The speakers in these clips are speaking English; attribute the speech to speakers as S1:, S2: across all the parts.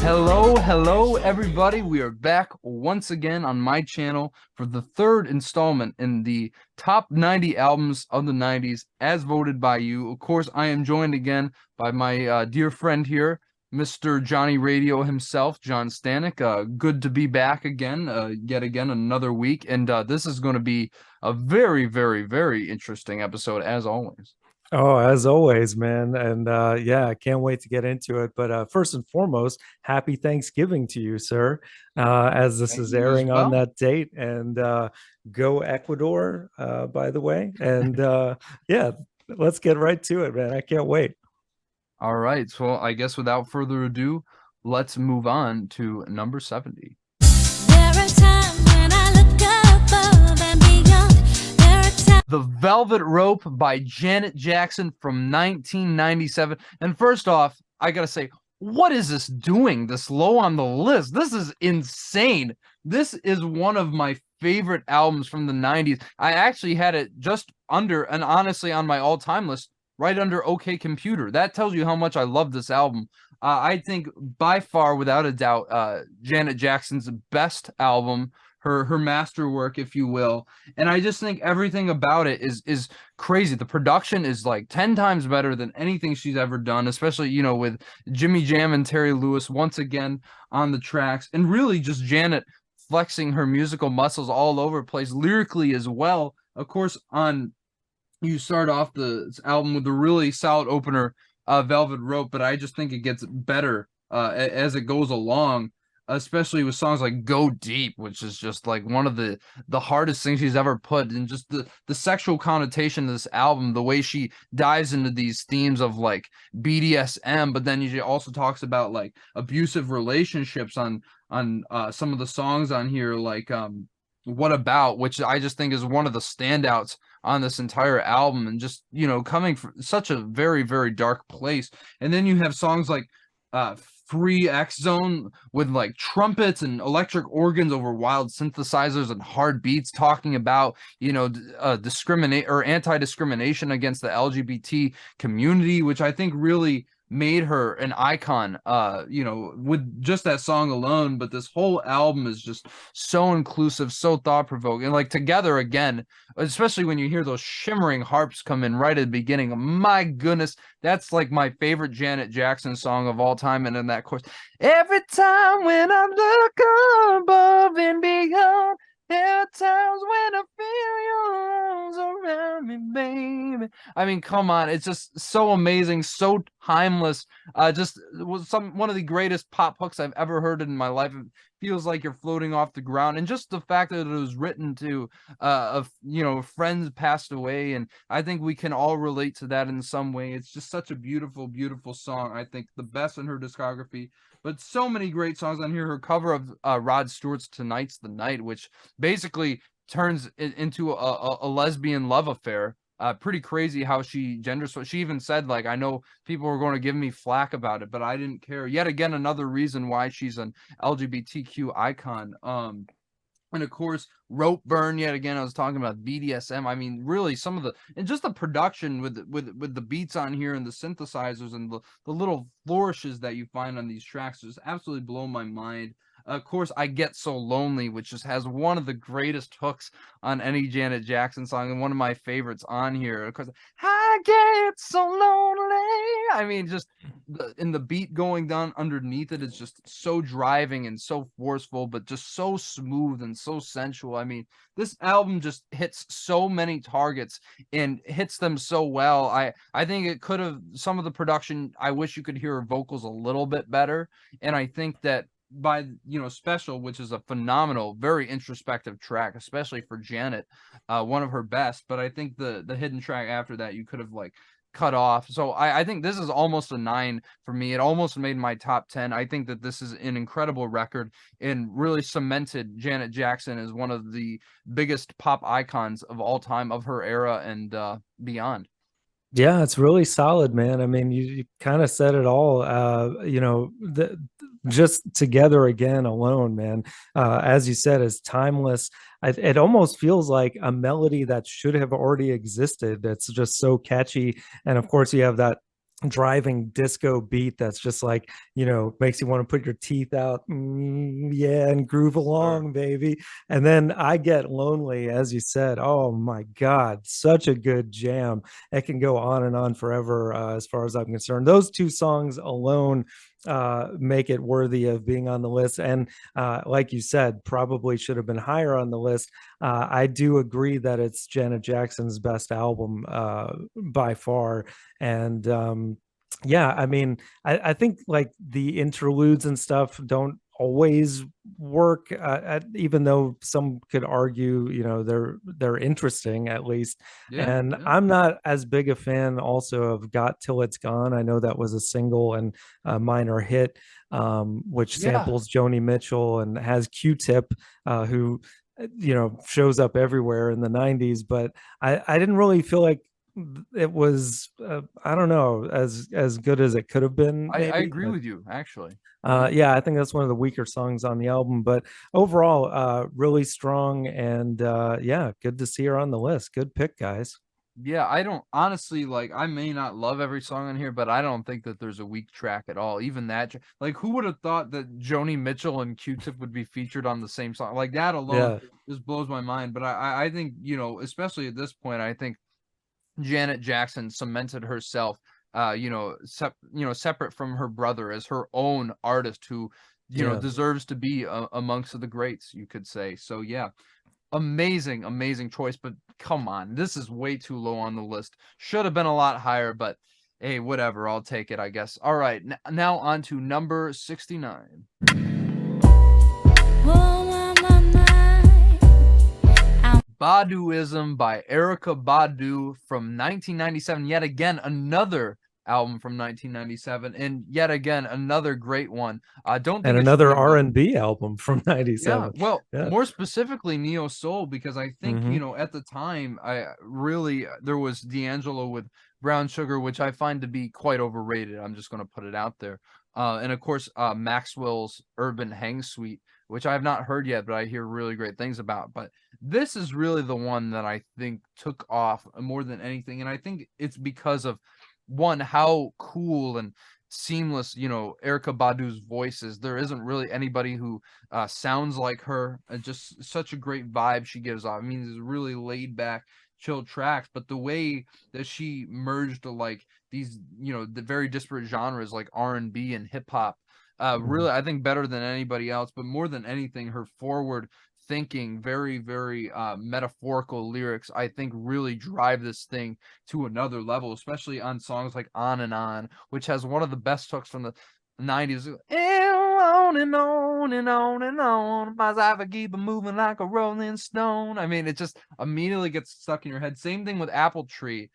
S1: Hello, everybody. We are back once again on my channel for the third installment in the top 90 albums of the 90s as voted by you. Of course, I am joined again by my dear friend here, Mr. Johnny Radio himself, John Stanek. Good to be back again, yet again, another week. And this is going to be a very, very, very interesting episode as always.
S2: Oh, as always, man. And yeah, I can't wait to get into it. But first and foremost, happy Thanksgiving to you, sir, as this
S1: Thank
S2: is
S1: you as
S2: airing on
S1: well.
S2: that date. And go Ecuador, by the way. And yeah, let's get right to it, man. I can't wait.
S1: All right, so I guess without further ado, let's move on to number 70.
S3: There are times when I look above and beyond. There are times.
S1: The Velvet Rope by Janet Jackson from 1997. And first off, I gotta say, what is this doing this low on the list? This is insane. This is one of my favorite albums from the 90s. I actually had it just under, and honestly, on my all-time list, right under OK Computer. That tells you how much I love this album. I think by far, without a doubt, Janet Jackson's best album, her masterwork, if you will. And I just think everything about it is crazy. The production is like 10 times better than anything she's ever done, especially, you know, with Jimmy Jam and Terry Lewis once again on the tracks, and really just Janet flexing her musical muscles all over the place lyrically as well. Of course, on you start off the album with a really solid opener, Velvet Rope, but I just think it gets better as it goes along, especially with songs like Go Deep, which is just like one of the hardest things she's ever put, and just the sexual connotation of this album, the way she dives into these themes of like BDSM, but then she also talks about like abusive relationships on some of the songs on here, like What About, which I just think is one of the standouts on this entire album, and just, you know, coming from such a very, very dark place. And then you have songs like Free X Zone with like trumpets and electric organs over wild synthesizers and hard beats, talking about, you know, discriminate or anti-discrimination against the LGBT community, which I think really made her an icon, you know, with just that song alone. But this whole album is just so inclusive, so thought-provoking, like together again, especially when you hear those shimmering harps come in right at the beginning. My goodness, that's like my favorite Janet Jackson song of all time. And in that chorus, every time when I look above and beyond, there are times when I feel your arms around me, baby. I mean, come on, it's just so amazing, so timeless. Just was one of the greatest pop hooks I've ever heard in my life. It feels like you're floating off the ground, and just the fact that it was written to, of, you know, friends passed away, and I think we can all relate to that in some way. It's just such a beautiful, beautiful song. I think the best in her discography. But so many great songs on here. Her cover of Rod Stewart's "Tonight's the Night," which basically turns it into a lesbian love affair. Pretty crazy how she gender switched. She even said, like, I know people were going to give me flack about it, but I didn't care. Yet again, another reason why she's an LGBTQ icon. And of course, Rope Burn, yet again, I was talking about BDSM. I mean, really, some of the, and just the production with the beats on here and the synthesizers and the little flourishes that you find on these tracks just absolutely blow my mind. Of course, I Get So Lonely, which just has one of the greatest hooks on any Janet Jackson song, and one of my favorites on here. Of course, I get so lonely. I mean, just the beat going down underneath it is just so driving and so forceful, but just so smooth and so sensual. I mean, this album just hits so many targets and hits them so well. I think it could have, some of the production, I wish you could hear her vocals a little bit better. And I think that by, you know, Special, which is a phenomenal, very introspective track, especially for Janet, one of her best. But I think the hidden track after that you could have like cut off. So I think this is almost a 9 for me. It almost made my top 10. I think that this is an incredible record and really cemented Janet Jackson as one of the biggest pop icons of all time, of her era and beyond.
S2: Yeah, it's really solid, man. I mean, you kind of said it all. You know, just Together Again alone, man, as you said, is timeless. It almost feels like a melody that should have already existed. It's just so catchy. And of course, you have that driving disco beat that's just like, makes you want to put your teeth out, yeah, and groove
S1: Sure.
S2: along, baby. And then I Get Lonely, as you said. Oh my God, such a good jam. It can go on and on forever, as far as I'm concerned. Those two songs alone make it worthy of being on the list. And like you said, probably should have been higher on the list. I do agree that it's Janet Jackson's best album by far. And yeah, I mean, I think like the interludes and stuff don't always work, even though some could argue, they're interesting at least.
S1: Yeah,
S2: And
S1: yeah.
S2: I'm not as big a fan also of Got Till It's Gone. I know that was a single and a minor hit, which
S1: Yeah.
S2: samples Joni Mitchell and has Q-Tip, who shows up everywhere in the 90s. But I didn't really feel like it was, I don't know, as good as it could have been,
S1: I
S2: maybe.
S1: agree
S2: But
S1: with you, actually. Yeah.
S2: yeah, I think that's one of the weaker songs on the album. But overall, really strong. And yeah, good to see her on the list. Good pick, guys.
S1: Yeah, I don't honestly like. I may not love every song on here, but I don't think that there's a weak track at all. Even that, like, who would have thought that Joni Mitchell and Q-Tip would be featured on the same song? Like that alone
S2: Yeah,
S1: just blows my mind. But I think especially at this point, I think Janet Jackson cemented herself, separate from her brother as her own artist who,
S2: yeah.
S1: deserves to be amongst the greats, you could say. So yeah, amazing, amazing choice. But come on, this is way too low on the list. Should have been a lot higher, but hey, whatever. I'll take it, I guess. All right, now on to number 69.
S3: Oh, my mind.
S1: Baduism by Erica Badu from 1997. Yet again, another album from 1997, and yet again another great one. I don't
S2: And
S1: think it should
S2: another
S1: be above.
S2: R&B album from
S1: Yeah,
S2: 97.
S1: well,
S2: Yeah.
S1: more specifically neo soul, because I think
S2: Hmm.
S1: at the time I really there was D'Angelo with Brown Sugar, which I find to be quite overrated. I'm just going to put it out there. And of course, Maxwell's Urban Hang Suite, which I have not heard yet, but I hear really great things about. But this is really the one that I think took off more than anything, and I think it's because of one, how cool and seamless Erica Badu's voice is. There isn't really anybody who sounds like her. Just such a great vibe she gives off. I mean, it's really laid back, chill tracks, but the way that she merged like these, the very disparate genres like R&B and hip hop, really, I think better than anybody else. But more than anything, her forward thinking, very, very metaphorical lyrics, I think really drive this thing to another level, especially on songs like On and On, which has one of the best hooks from the 90s. And on and on and on and on. My life I keep moving like a rolling stone. I mean, it just immediately gets stuck in your head. Same thing with Apple Tree,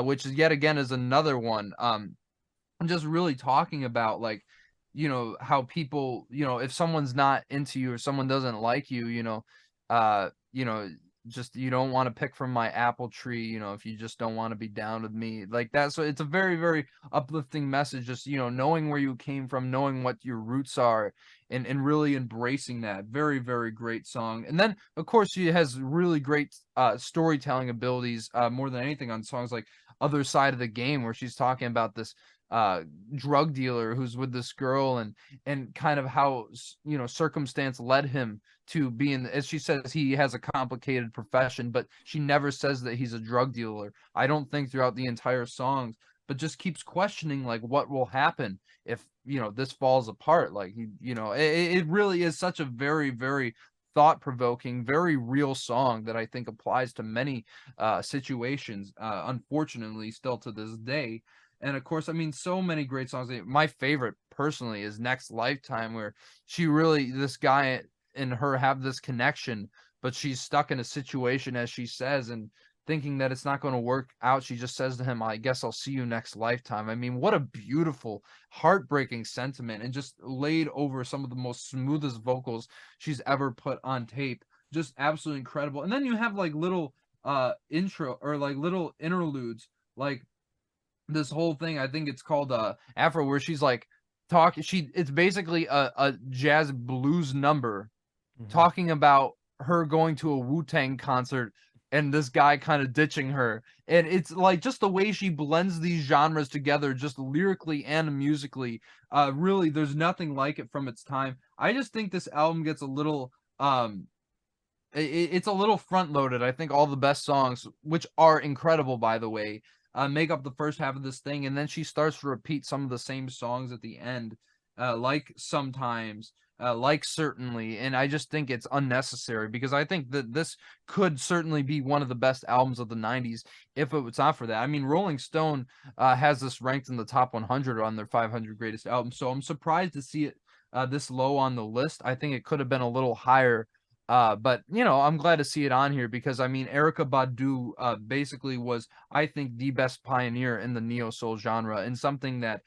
S1: which is yet again is another one. I'm just really talking about like, how people, if someone's not into you or someone doesn't like you, uh, you know, just you don't want to pick from my apple tree, if you just don't want to be down with me like that. So it's a very, very uplifting message, just, knowing where you came from, knowing what your roots are, and really embracing that. Very, very great song. And then of course she has really great storytelling abilities, more than anything on songs like Other Side of the Game, where she's talking about this drug dealer who's with this girl, and kind of how circumstance led him to being, as she says, he has a complicated profession, but she never says that he's a drug dealer, I don't think, throughout the entire songs, but just keeps questioning like what will happen if this falls apart. Like it really is such a very, very thought-provoking, very real song that I think applies to many situations, unfortunately still to this day. And of course, I mean, so many great songs. My favorite personally is Next Lifetime, where she really, this guy and her have this connection, but she's stuck in a situation, as she says, and thinking that it's not going to work out. She just says to him, I guess I'll see you next lifetime. I mean, what a beautiful, heartbreaking sentiment, and just laid over some of the most smoothest vocals she's ever put on tape. Just absolutely incredible. And then you have like little intro, or like little interludes, like this whole thing, I think it's called Afro, where she's like it's basically a jazz blues number
S2: Mhm.
S1: talking about her going to a Wu-Tang concert and this guy kind of ditching her. And it's like just the way she blends these genres together, just lyrically and musically. Really, there's nothing like it from its time. I just think this album gets a little it's a little front loaded. I think all the best songs, which are incredible by the way, make up the first half of this thing, and then she starts to repeat some of the same songs at the end, like sometimes, like certainly, and I just think it's unnecessary because I think that this could certainly be one of the best albums of the '90s if it was not for that. I mean, Rolling Stone has this ranked in the top 100 on their 500 greatest albums, so I'm surprised to see it this low on the list. I think it could have been a little higher. But you know, I'm glad to see it on here because I mean, Erica Badu basically was, I think, the best pioneer in the neo soul genre, and something that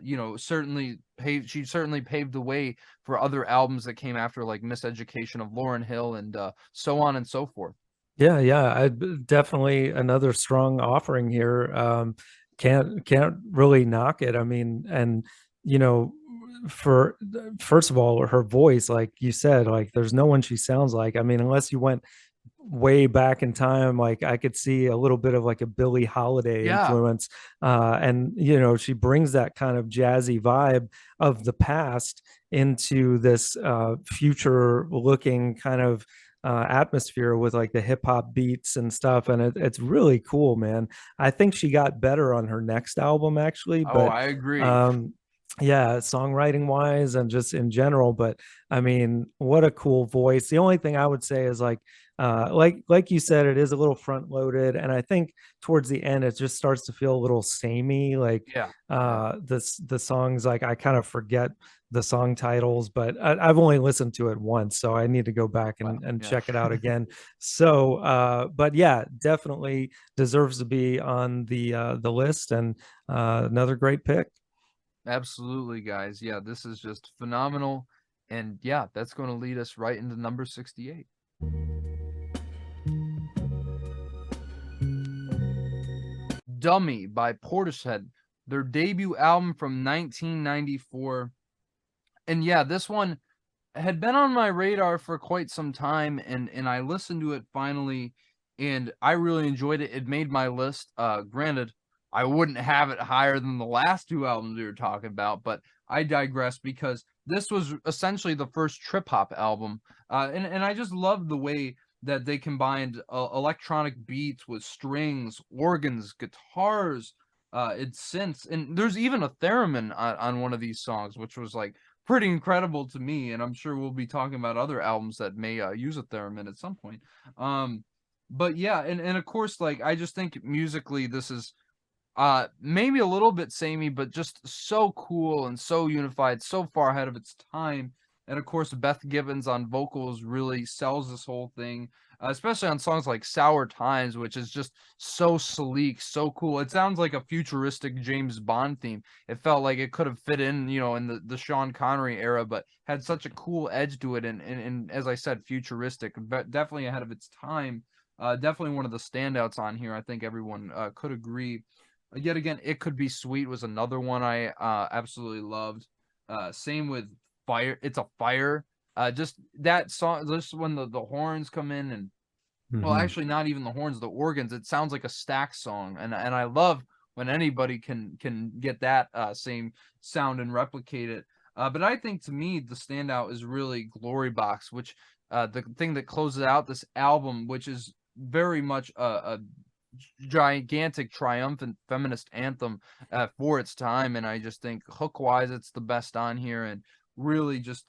S1: you know, she certainly paved the way for other albums that came after, like Miseducation of Lauryn Hill and so on and so forth.
S2: Yeah, yeah, definitely another strong offering here. Can't really knock it. I mean, and you know, for first of all, her voice, like you said, like there's no one she sounds like. I mean, unless you went way back in time, like I could see a little bit of like a Billie Holiday
S1: Yeah.
S2: influence. And you know, she brings that kind of jazzy vibe of the past into this future looking kind of atmosphere with like the hip hop beats and stuff. And it's really cool, man. I think she got better on her next album actually,
S1: Oh,
S2: but
S1: I agree.
S2: um yeah, songwriting wise and just in general. But I mean, what a cool voice. The only thing I would say is like you said, it is a little front loaded, and I think towards the end it just starts to feel a little samey. Like
S1: Yeah. Yeah.
S2: the songs, like I kind of forget the song titles, but I've only listened to it once, so I need to go back
S1: Wow.
S2: and
S1: Yeah.
S2: check it out again. So but yeah, definitely deserves to be on the list, and another great pick.
S1: Absolutely, guys. Yeah, this is just phenomenal. And yeah, that's going to lead us right into number 68. Dummy by Portishead, their debut album from 1994. And yeah, this one had been on my radar for quite some time, and I listened to it finally, and I really enjoyed it. It made my list. Granted, I wouldn't have it higher than the last two albums we were talking about, but I digress because this was essentially the first trip hop album. And I just loved the way that they combined electronic beats with strings, organs, guitars, and synths, and there's even a theremin on one of these songs, which was like pretty incredible to me, and I'm sure we'll be talking about other albums that may use a theremin at some point. Um, but yeah, and of course, like I just think musically this is maybe a little bit samey, but just so cool and so unified, so far ahead of its time. And of course, Beth Gibbons on vocals really sells this whole thing, especially on songs like Sour Times, which is just so sleek, so cool. It sounds like a futuristic James Bond theme. It felt like it could have fit in, you know, in the Sean Connery era, but had such a cool edge to it. And as I said, futuristic, but definitely ahead of its time. Definitely one of the standouts on here. I think everyone could agree. Yet again, It Could Be Sweet was another one I absolutely loved. Same with Fire. It's a Fire. Just that song, just when the horns come in, and well,
S2: Mhm.
S1: actually not even the horns, the organs, it sounds like a Stax song. And I love when anybody can get that same sound and replicate it. But I think to me the standout is really Glory Box, which the thing that closes out this album, which is very much a gigantic triumphant feminist anthem for its time. And I just think hook wise it's the best on here, and really just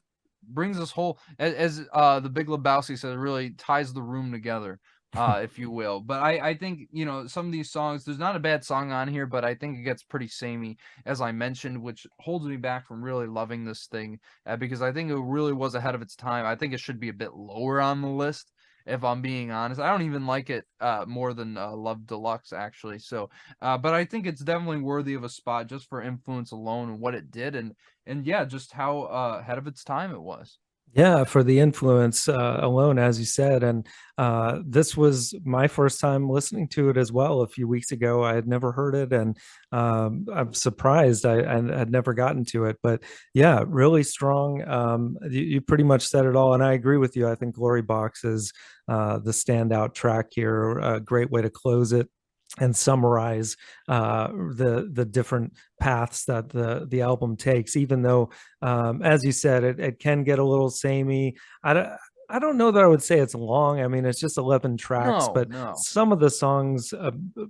S1: brings this whole, as the Big Lebowski says, really ties the room together, if you will. But I think, you know, some of these songs, there's not a bad song on here, but I think it gets pretty samey, as I mentioned, which holds me back from really loving this thing, because I think it really was ahead of its time. I think it should be a bit lower on the list, if I'm being honest. I don't even like it more than Love Deluxe, actually. So, but I think it's definitely worthy of a spot just for influence alone and what it did, and yeah, just how ahead of its time it was.
S2: Yeah, for the influence alone, as you said. And this was my first time listening to it as well a few weeks ago. I had never heard it, and I'm surprised I had never gotten to it. But yeah, really strong. You pretty much said it all. And I agree with you. I think Glory Box is the standout track here, a great way to close it and summarize the different paths that the album takes, even though as you said, it can get a little samey. I don't know that I would say it's long. I mean, it's just 11 tracks,
S1: No,
S2: but
S1: no.
S2: some of the songs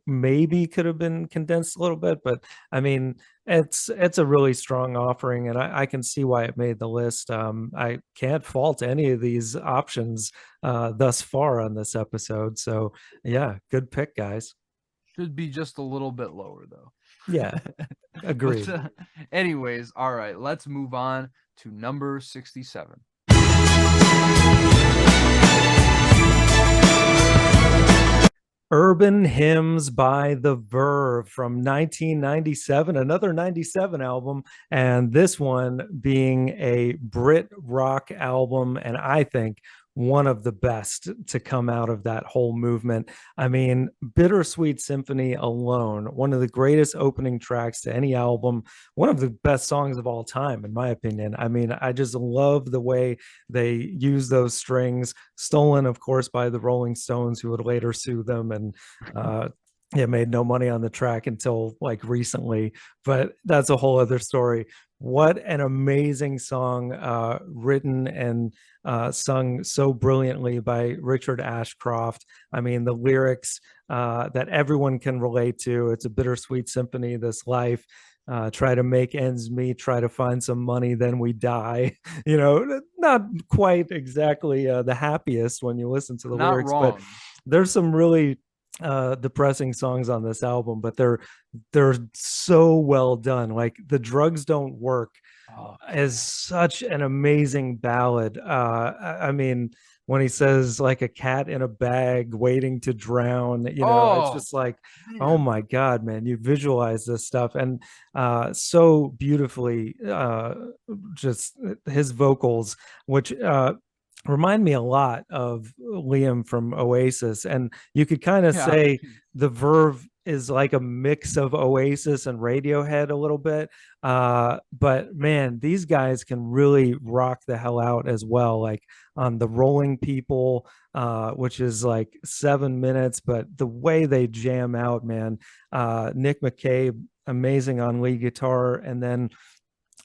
S2: maybe could have been condensed a little bit. But I mean, it's a really strong offering, and I can see why it made the list. I can't fault any of these options thus far on this episode. So yeah, good pick, guys.
S1: Should be just a little bit lower though.
S2: Yeah,
S1: But
S2: agreed.
S1: anyways, all right, let's move on to number 67.
S2: Urban Hymns by the Verve from 1997, another 97 album, and this one being a Brit rock album, and I think one of the best to come out of that whole movement. I mean, Bittersweet Symphony alone, one of the greatest opening tracks to any album, one of the best songs of all time, in my opinion. I mean, I just love the way they use those strings, stolen, of course, by the Rolling Stones, who would later sue them, and it made no money on the track until like recently. But that's a whole other story. What an amazing song, written and sung so brilliantly by Richard Ashcroft. I mean, the lyrics that everyone can relate to. It's a bittersweet symphony, this life. Try to make ends meet, try to find some money, then we die. You know, not quite exactly the happiest when you listen to the
S1: Not
S2: lyrics, but
S1: wrong.
S2: there's some really depressing songs on this album, but they're so well done. Like The Drugs Don't Work
S1: Oh,
S2: is such an amazing ballad. I mean, when he says like a cat in a bag waiting to drown, you know, it's
S1: oh
S2: just like, oh
S1: man.
S2: my God, man, you visualize this stuff. And so beautifully, just his vocals, which remind me a lot of Liam from Oasis. And you could kind of
S1: Yeah.
S2: say the Verve is like a mix of Oasis and Radiohead a little bit. But man, these guys can really rock the hell out as well. Like on the Rolling People, which is like 7 minutes, but the way they jam out, man. Nick McCabe, amazing on lead guitar, and then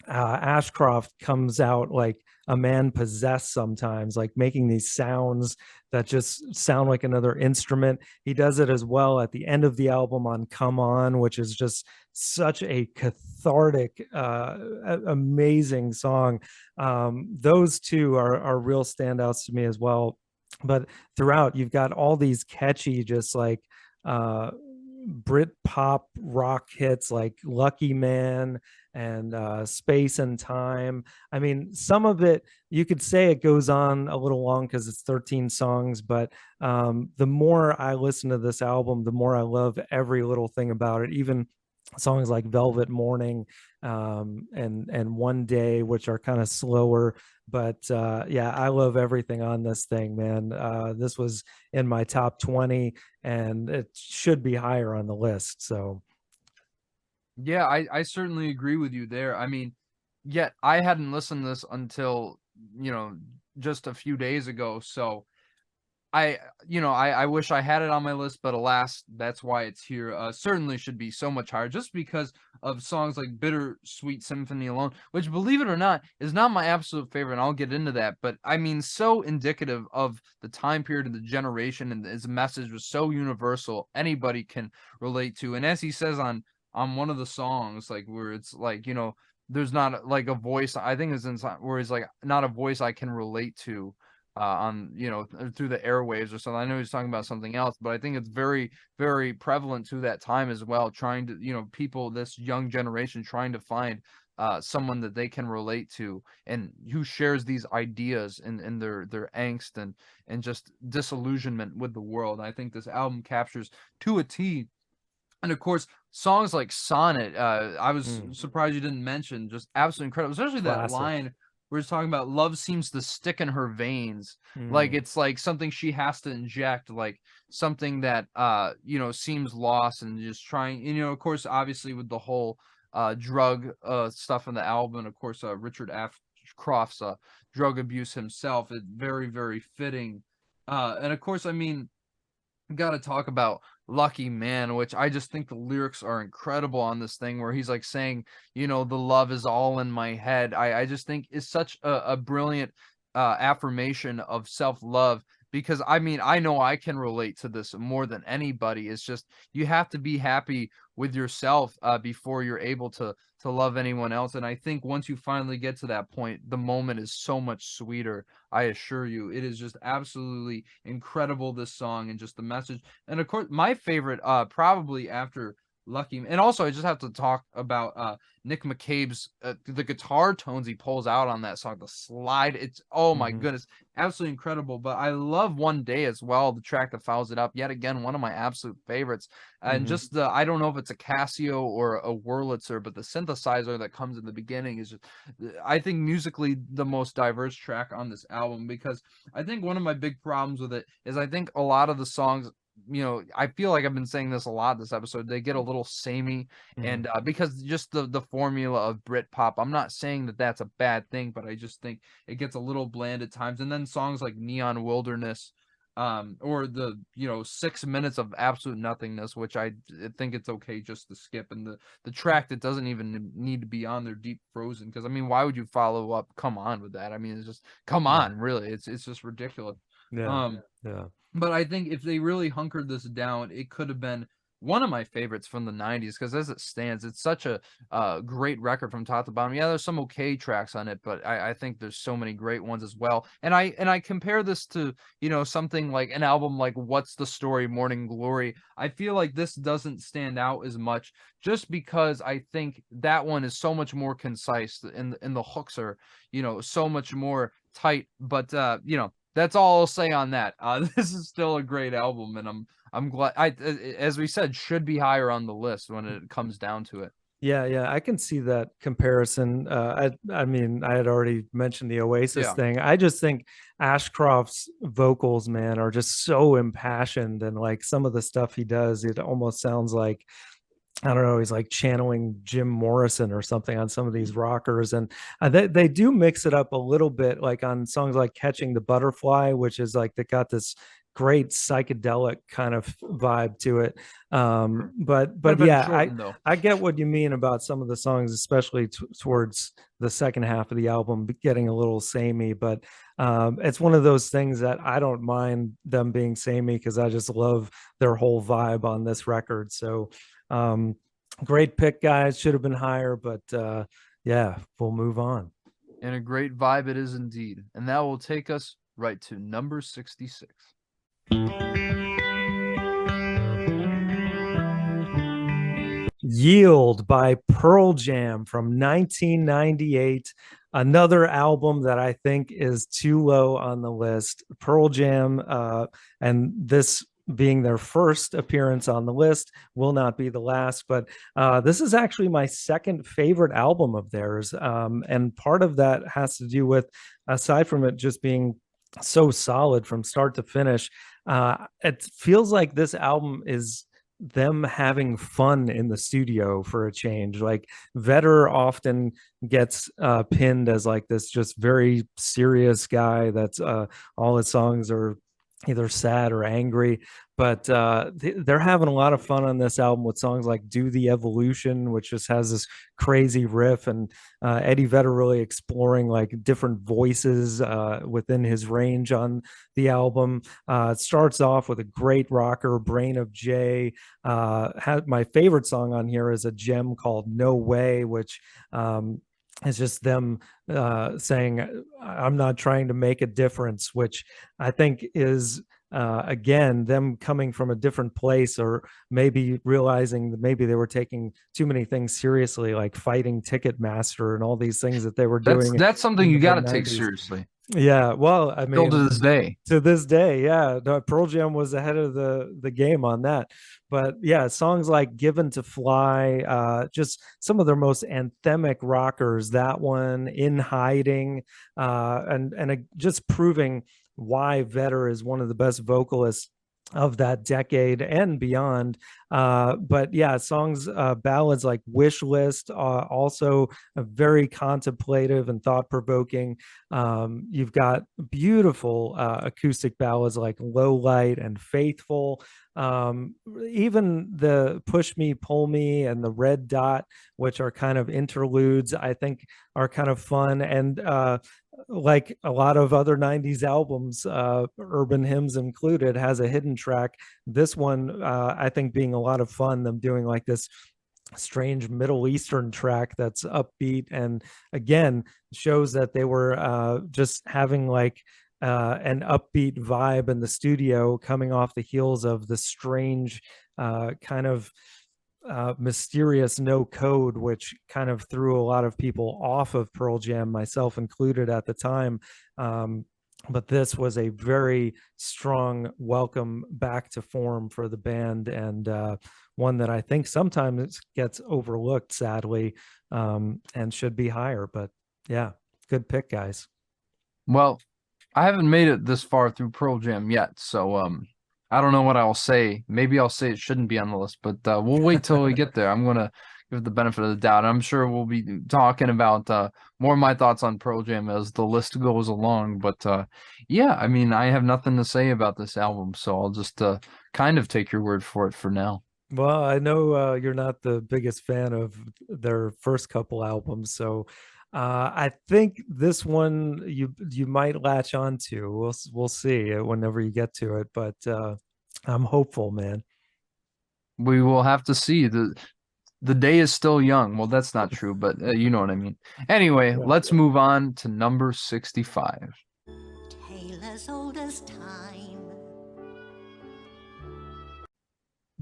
S2: Ashcroft comes out like a man possessed sometimes, like making these sounds that just sound like another instrument. He does it as well at the end of the album on Come On, which is just such a cathartic, amazing song. Those two are real standouts to me as well. But throughout, you've got all these catchy, just like Brit pop rock hits like Lucky Man and Space and Time. I mean, some of it you could say it goes on a little long because it's 13 songs, but the more I listen to this album, the more I love every little thing about it, even songs like Velvet Morning and One Day, which are kind of slower. But yeah, I love everything on this thing, man. This was in my top 20, and it should be higher on the list. So
S1: Yeah, I certainly agree with you there. I mean, yet I hadn't listened to this until, you know, just a few days ago. So I wish I had it on my list, but alas, that's why it's here. Certainly should be so much higher just because of songs like Bittersweet Symphony alone, which, believe it or not, is not my absolute favorite, and I'll get into that. But I mean, so indicative of the time period and the generation, and his message was so universal, anybody can relate to. And as he says on one of the songs, like where it's like, there's not like a voice, I think it's inside where he's like, not a voice I can relate to on through the airwaves or something. I know he's talking about something else, but I think it's very, very prevalent to that time as well, trying to, people, this young generation, trying to find someone that they can relate to and who shares these ideas and their angst and just disillusionment with the world. I think this album captures to a T. And of course, songs like Sonnet, I was
S2: mm,
S1: surprised you didn't mention, just absolutely incredible, especially that
S2: classic.
S1: line where it's talking about love seems to stick in her veins. Like it's like something she has to inject, like something that you know, seems lost and just trying, you know, of course, obviously with the whole drug stuff in the album, and of course Richard Ashcroft's drug abuse himself, it very, very fitting. And of course, I mean, got to talk about Lucky Man, which I just think the lyrics are incredible on this thing, where he's like saying, you know, the love is all in my head. I just think is such a brilliant affirmation of self-love, because I mean, I know I can relate to this more than anybody. It's just you have to be happy with yourself before you're able to love anyone else. And I think once you finally get to that point, the moment is so much sweeter. I assure you, it is just absolutely incredible, this song, and just the message. And of course, my favorite, probably after Lucky, and also I just have to talk about Nick McCabe's the guitar tones he pulls out on that song, the slide. It's, oh my goodness, absolutely incredible. But I love One Day as well, the track that follows it up. Yet again, one of my absolute favorites. And just the, I don't know if it's a Casio or a Wurlitzer, but the synthesizer that comes in the beginning is just, I think, musically the most diverse track on this album, because I think one of my big problems with it is I think a lot of the songs, you know, I feel like I've been saying this a lot this episode, they get a little samey, and because just the formula of Britpop, I'm not saying that that's a bad thing, but I just think it gets a little bland at times. And then songs like Neon Wilderness, or the, you know, 6 minutes of absolute nothingness, which I think it's okay just to skip, and the track that doesn't even need to be on there, Deep Frozen, because I mean, why would you follow up Come On with that? I mean, it's just, come on, really, it's just ridiculous.
S2: Yeah.
S1: But I think if they really hunkered this down, it could have been one of my favorites from the 90s, because as it stands, it's such a great record from top to bottom. Yeah, there's some okay tracks on it, but I think there's so many great ones as well. And I compare this to, you know, something like an album like What's the Story, Morning Glory. I feel like this doesn't stand out as much, just because I think that one is so much more concise, and the hooks are, you know, so much more tight. But you know, that's all I'll say on that. This is still a great album, and I'm glad. As we said, should be higher on the list when it comes down to it.
S2: Yeah, I can see that comparison. I mean, I had already mentioned the Oasis thing. I just think Ashcroft's vocals, man, are just so impassioned, and like some of the stuff he does, it almost sounds like, I don't know, he's like channeling Jim Morrison or something on some of these rockers. And they do mix it up a little bit, like on songs like Catching the Butterfly, which is like, they got this great psychedelic kind of vibe to it. But yeah, I get what you mean about some of the songs, especially towards the second half of the album getting a little samey. But it's one of those things that I don't mind them being samey, because I just love their whole vibe on this record. So great pick, guys. Should have been higher, but yeah, we'll move on.
S1: And a great vibe it is indeed. And that will take us right to number 66.
S2: Yield by Pearl Jam from 1998. Another album that I think is too low on the list. Pearl Jam, and this being their first appearance on the list, will not be the last. But this is actually my second favorite album of theirs. And part of that has to do with, aside from it just being so solid from start to finish, it feels like this album is them having fun in the studio for a change. Like Vedder often gets pinned as like this just very serious guy that's all his songs are either sad or angry, but they're having a lot of fun on this album with songs like Do the Evolution, which just has this crazy riff, and Eddie Vedder really exploring like different voices within his range on the album. It starts off with a great rocker, Brain of J. My favorite song on here is a gem called No Way, which it's just them saying, I'm not trying to make a difference, which I think is, again, them coming from a different place, or maybe realizing that maybe they were taking too many things seriously, like fighting Ticketmaster and all these things that they were doing.
S1: That's something you got to take seriously.
S2: Yeah, well, I
S1: Still
S2: mean,
S1: to this day.
S2: to this day, yeah, no, Pearl Jam was ahead of the game on that. But yeah, songs like "Given to Fly," just some of their most anthemic rockers. That one, "In Hiding," and just proving why Vedder is one of the best vocalists of that decade and beyond. But yeah, songs, ballads like "Wish List," also very contemplative and thought provoking. You've got beautiful acoustic ballads like Low Light and Faithful. Even the Push Me, Pull Me and the Red Dot, which are kind of interludes, I think are kind of fun. And like a lot of other 90s albums, Urban Hymns included, has a hidden track. This one, I think, being a lot of fun, them doing like this strange Middle Eastern track that's upbeat and again shows that they were just having like an upbeat vibe in the studio coming off the heels of the strange kind of mysterious no code, which kind of threw a lot of people off of Pearl Jam, myself included at the time. But this was a very strong welcome back to form for the band, and one that I think sometimes gets overlooked, sadly, and should be higher. But yeah, good pick, guys.
S1: Well, I haven't made it this far through Pearl Jam yet, so I don't know what I'll say. Maybe I'll say it shouldn't be on the list, but we'll wait till we get there. I'm gonna give it the benefit of the doubt. I'm sure we'll be talking about more of my thoughts on Pearl Jam as the list goes along. But yeah, I mean, I have nothing to say about this album, so I'll just kind of take your word for it for now.
S2: Well, I know you're not the biggest fan of their first couple albums, so I think this one you might latch on to. We'll see whenever you get to it, but I'm hopeful, man.
S1: We will have to see. The day is still young. Well, that's not true, but you know what I mean. Anyway,
S2: Yeah.
S1: let's move on to number 65.
S3: Tale as old as time.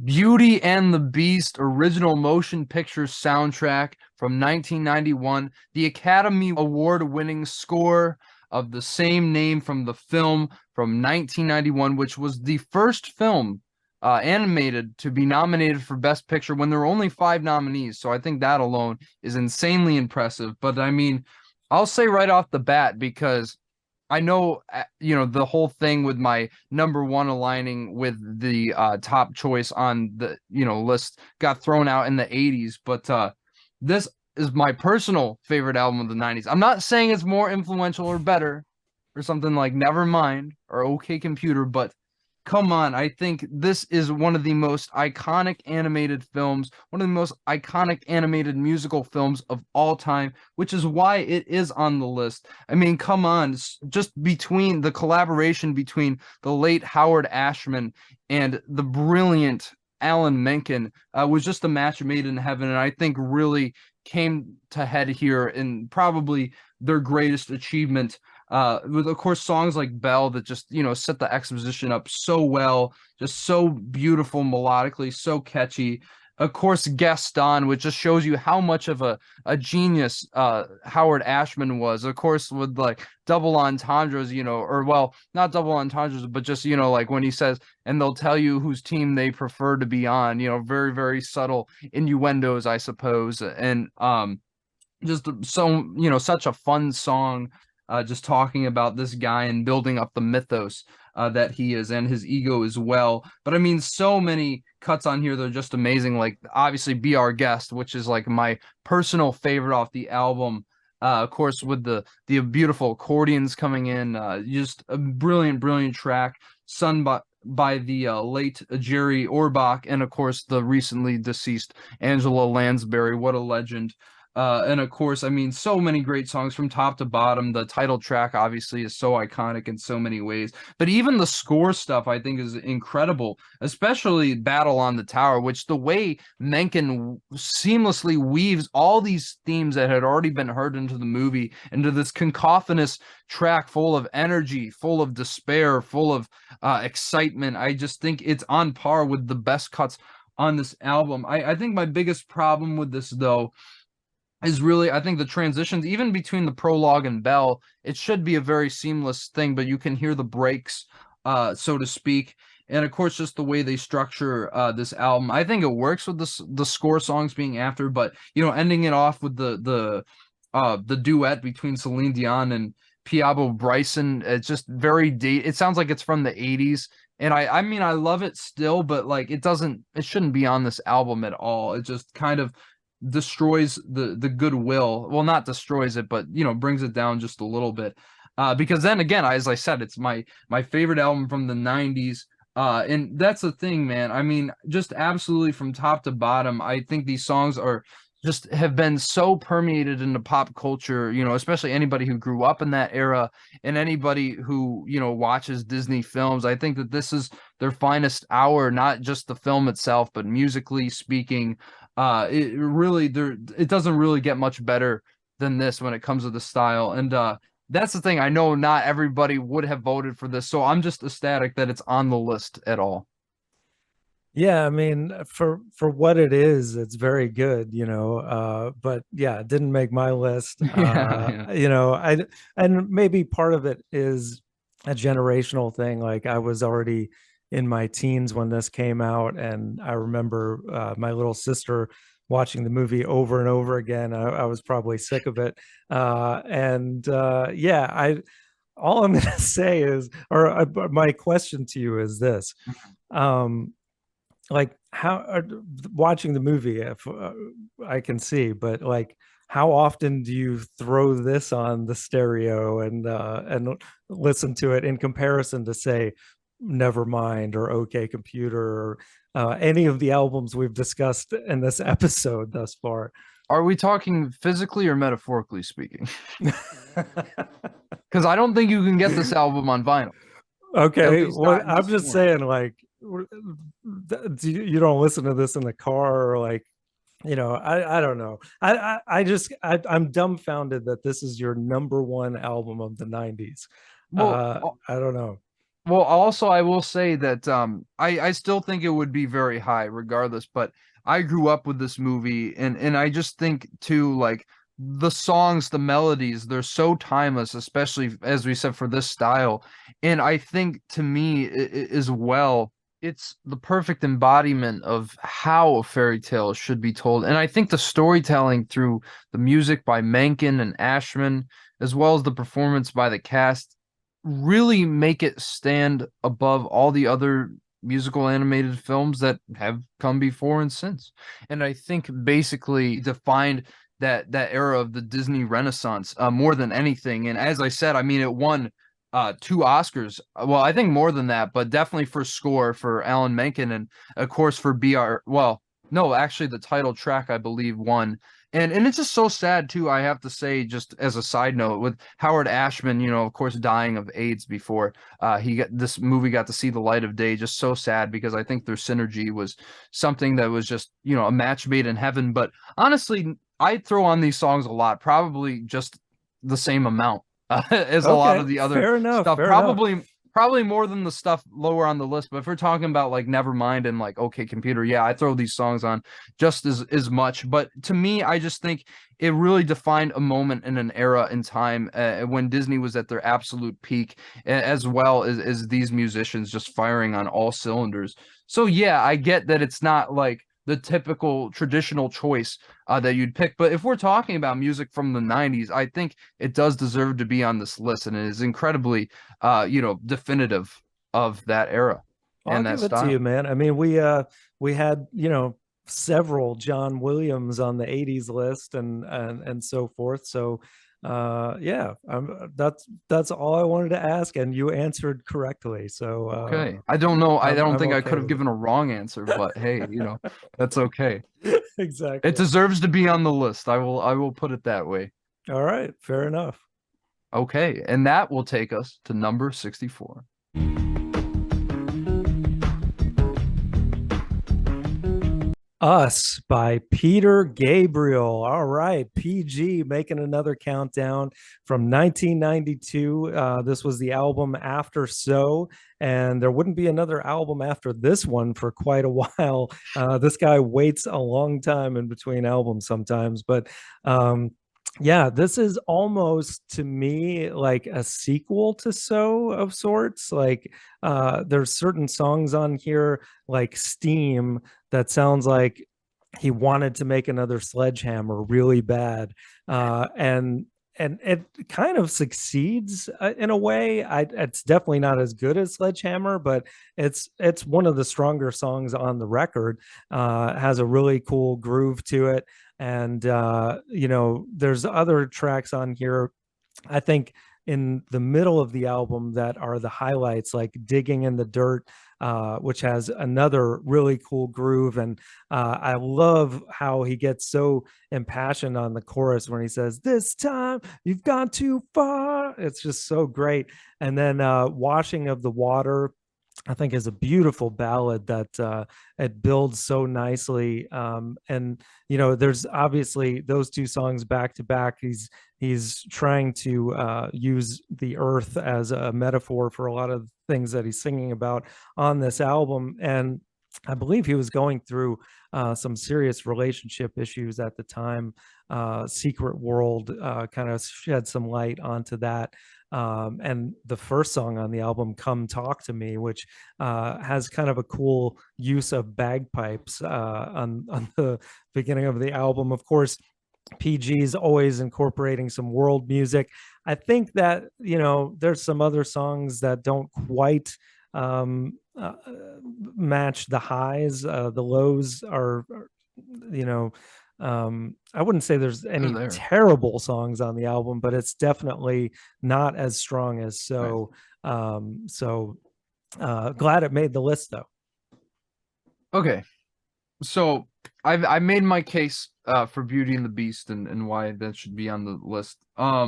S1: Beauty and the Beast original motion picture soundtrack from 1991, the Academy Award winning score of the same name from the film from 1991, which was the first film animated to be nominated for Best Picture when there were only 5 nominees. So I think that alone is insanely impressive. But I mean, I'll say right off the bat, because I know, the whole thing with my number one aligning with the top choice on the, list got thrown out in the 80s, but this is my personal favorite album of the 90s. I'm not saying it's more influential or better or something like Nevermind or OK Computer, but come on, I think this is one of the most iconic animated films, one of the most iconic animated musical films of all time, which is why it is on the list. I mean, come on, just between the collaboration between the late Howard Ashman and the brilliant Alan Menken was just a match made in heaven, and I think really came to head here in probably their greatest achievement, with of course songs like Bell that just set the exposition up so well, just so beautiful melodically, so catchy. Of course, Gaston, which just shows you how much of a genius Howard Ashman was. Of course, with like double entendres, or well, not double entendres, but just like when he says, and they'll tell you whose team they prefer to be on. Very, very subtle innuendos, I suppose, and just so such a fun song, just talking about this guy and building up the mythos that he is and his ego as well. But I mean, so many cuts on here that are just amazing, like obviously Be Our Guest, which is like my personal favorite off the album, of course with the beautiful accordions coming in, just a brilliant track, sung by the late Jerry Orbach, and of course the recently deceased Angela Lansbury. What a legend. And of course, I mean, so many great songs from top to bottom. The title track obviously is so iconic in so many ways, but even the score stuff I think is incredible, especially Battle on the Tower, which the way Menken seamlessly weaves all these themes that had already been heard into the movie into this cacophonous track full of energy, full of despair, full of excitement. I just think it's on par with the best cuts on this album. I think my biggest problem with this, though, is really, I think the transitions, even between the prologue and Bell, it should be a very seamless thing, but you can hear the breaks, so to speak. And of course, just the way they structure this album, I think it works with the score songs being after, but ending it off with the duet between Celine Dion and Piabo Bryson, it's just very it sounds like it's from the 80s. And I mean I love it still, but like it shouldn't be on this album at all. It just kind of destroys the goodwill. Well, not destroys it, but brings it down just a little bit. Because then again, as I said, it's my favorite album from the 90s. And that's the thing, man. I mean, just absolutely from top to bottom, I think these songs are just have been so permeated into pop culture, especially anybody who grew up in that era and anybody who, watches Disney films. I think that this is their finest hour, not just the film itself, but musically speaking. It doesn't really get much better than this when it comes to the style. And that's the thing. I know not everybody would have voted for this, so I'm just ecstatic that it's on the list at all.
S2: Yeah, I mean, for what it is, it's very good, but yeah, it didn't make my list.
S1: Yeah,
S2: And maybe part of it is a generational thing. Like I was already in my teens when this came out, and I remember my little sister watching the movie over and over again. I was probably sick of it. Yeah, all I'm gonna say is, my question to you is this. Like how watching the movie, if I can see, but like how often do you throw this on the stereo and listen to it in comparison to, say, Nevermind or OK Computer or any of the albums we've discussed in this episode thus far?
S1: Are we talking physically or metaphorically speaking? Because I don't think you can get this album on vinyl.
S2: Okay, well, I'm just saying, like, you don't listen to this in the car, or like, I don't know. I'm dumbfounded that this is your number one album of the 90s.
S1: Well,
S2: I don't know.
S1: Well, also I will say that I still think it would be very high regardless, but I grew up with this movie and I just think too, like the songs, the melodies, they're so timeless, especially as we said for this style. And I think to me as well, it's the perfect embodiment of how a fairy tale should be told. And I think the storytelling through the music by Menken and Ashman, as well as the performance by the cast, really make it stand above all the other musical animated films that have come before and since. And I think basically defined that era of the Disney Renaissance more than anything. And as I said, I mean, it won 2 Oscars. Well, I think more than that, but definitely for score for Alan Menken, and of course for well, no, actually the title track I believe won. And it's just so sad too, I have to say, just as a side note, with Howard Ashman, of course dying of AIDS before this movie got to see the light of day. Just so sad, because I think their synergy was something that was just, a match made in heaven. But honestly, I throw on these songs a lot, probably just the same amount as a lot of the other stuff. Probably more than the stuff lower on the list. But if we're talking about like Nevermind and like OK Computer, yeah, I throw these songs on just as much. But to me, I just think it really defined a moment in an era in time when Disney was at their absolute peak, as well as these musicians just firing on all cylinders. So yeah, I get that it's not like the typical traditional choice that you'd pick. But if we're talking about music from the 90s, I think it does deserve to be on this list, and it is incredibly, definitive of that era.
S2: I'll give it to you, man. I mean, we had, several John Williams on the 80s list and so forth. So yeah, that's all I wanted to ask, and you answered correctly. So
S1: okay, I don't know. I don't think I
S2: okay
S1: could have given a wrong answer, but hey, that's okay.
S2: Exactly.
S1: It deserves to be on the list. I will put it that way.
S2: All right, fair enough.
S1: Okay, and that will take us to number 64.
S2: Us by Peter Gabriel. All right, PG making another countdown from 1992. This was the album After So, and there wouldn't be another album after this one for quite a while. This guy waits a long time in between albums sometimes, but yeah, this is almost to me like a sequel to So of sorts. Like there's certain songs on here like Steam that sounds like he wanted to make another Sledgehammer really bad, and it kind of succeeds in a way. It's definitely not as good as Sledgehammer, but it's one of the stronger songs on the record. Has a really cool groove to it, and there's other tracks on here I think in the middle of the album that are the highlights, like Digging in the Dirt, which has another really cool groove. And I love how he gets so impassioned on the chorus when he says, "This time you've gone too far." It's just so great. And then Washing of the Water, I think, is a beautiful ballad that it builds so nicely. And there's obviously those two songs back to back. He's trying to use the earth as a metaphor for a lot of things that he's singing about on this album. And I believe he was going through some serious relationship issues at the time. Secret World kind of shed some light onto that. And the first song on the album, Come Talk to Me, which has kind of a cool use of bagpipes on the beginning of the album. Of course, PG's always incorporating some world music. I think that, there's some other songs that don't quite match the highs. The lows are I wouldn't say there's any terrible songs on the album, but it's definitely not as strong as So. Glad it made the list though.
S1: Okay, so I made my case for Beauty and the Beast and why that should be on the list. I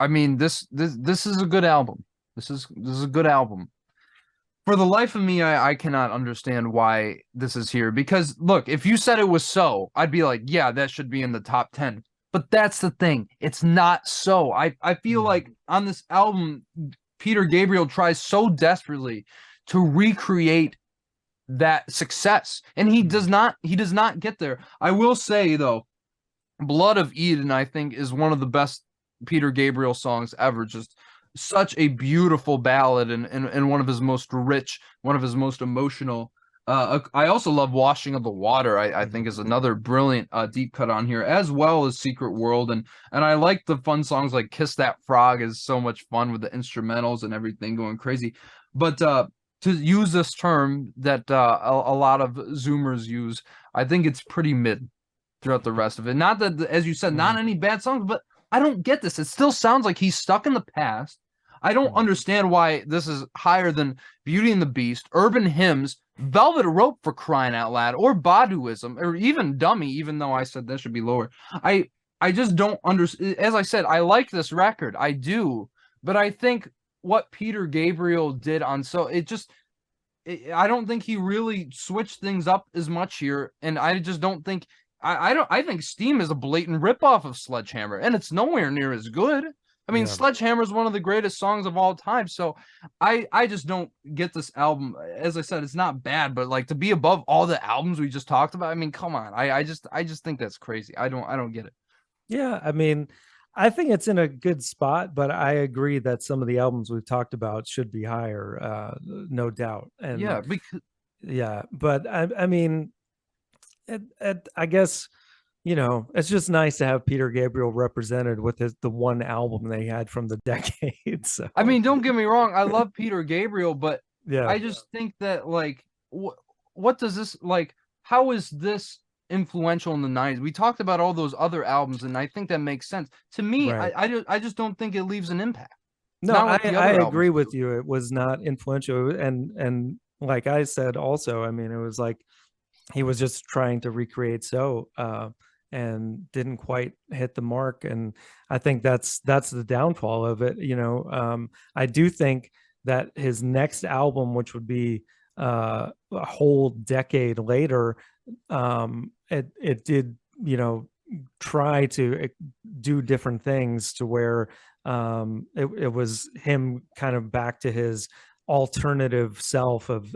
S1: mean, this is a good album. This is a good album. For the life of me, I cannot understand why this is here. Because, look, if you said it was So, I'd be like, yeah, that should be in the top 10. But that's the thing. It's not So. I feel like on this album, Peter Gabriel tries so desperately to recreate that success. And he does not get there. I will say, though, Blood of Eden, I think, is one of the best Peter Gabriel songs ever. Just such a beautiful ballad and one of his most rich, one of his most emotional. I also love Washing of the Water. I think is another brilliant deep cut on here, as well as Secret World. And I like the fun songs like Kiss That Frog is so much fun with the instrumentals and everything going crazy. But to use this term that a lot of Zoomers use, I think it's pretty mid throughout the rest of it. Not that, as you said, not any bad songs, but I don't get this. It still sounds like he's stuck in the past. I don't understand why this is higher than Beauty and the Beast, Urban Hymns, Velvet Rope, for crying out loud, or Baduism, or even Dummy, even though I said that should be lower. I just don't understand. As I said, I like this record. I do. But I think what Peter Gabriel did on So, I don't think he really switched things up as much here. And I just don't think, I think Steam is a blatant ripoff of Sledgehammer, and it's nowhere near as good. I mean, Sledgehammer is one of the greatest songs of all time. So I just don't get this album. As I said, it's not bad, but like to be above all the albums we just talked about, I mean, come on. I just think that's crazy. I don't get it.
S2: Yeah, I mean, I think it's in a good spot, but I agree that some of the albums we've talked about should be higher, no doubt. And but I mean, I guess, it's just nice to have Peter Gabriel represented with the one album they had from the decade. So.
S1: I mean, don't get me wrong, I love Peter Gabriel, but I just think that, like, what does this, like, how is this influential in the 90s? We talked about all those other albums, and I think that makes sense. To me, I just don't think it leaves an impact.
S2: No, I agree with you. It was not influential. And like I said also, I mean, it was like he was just trying to recreate So, and didn't quite hit the mark. And I think that's the downfall of it. I do think that his next album, which would be a whole decade later, it did, try to do different things to where it was him kind of back to his alternative self of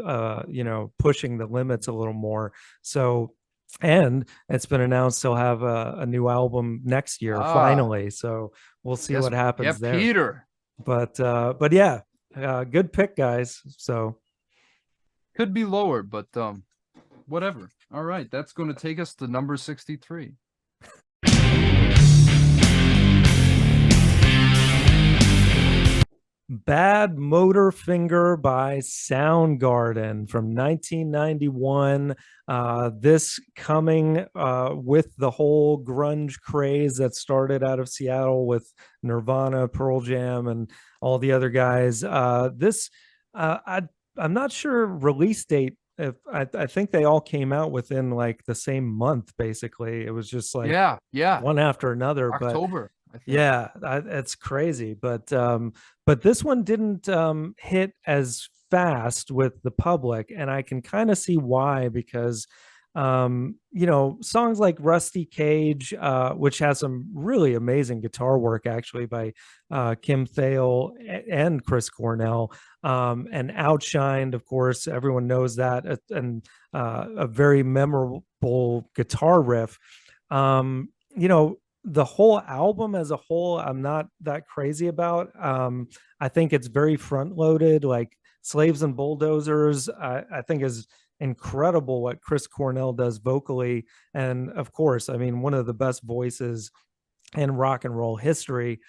S2: pushing the limits a little more. So, and it's been announced he'll have a new album next year
S1: Ah,
S2: finally, so we'll see
S1: yes,
S2: what
S1: yeah,
S2: happens there.
S1: Peter.
S2: But yeah, good pick, guys. So
S1: Could be lower, but whatever. All right, that's going to take us to number 63.
S2: Bad Motor Finger by Soundgarden from 1991. This coming with the whole grunge craze that started out of Seattle with Nirvana, Pearl Jam, and all the other guys. I'm not sure release date. If I think they all came out within like the same month, basically. It was just like
S1: Yeah,
S2: one after another. But
S1: October, I think.
S2: yeah, it's crazy. But this one didn't hit as fast with the public, and I can kind of see why, because songs like Rusty Cage, which has some really amazing guitar work actually by Kim Thale and Chris Cornell, and Outshined, of course, everyone knows that, and a very memorable guitar riff. The whole album as a whole, I'm not that crazy about. I think it's very front loaded, like Slaves and Bulldozers. I think is incredible what Chris Cornell does vocally. And of course, I mean, one of the best voices in rock and roll history.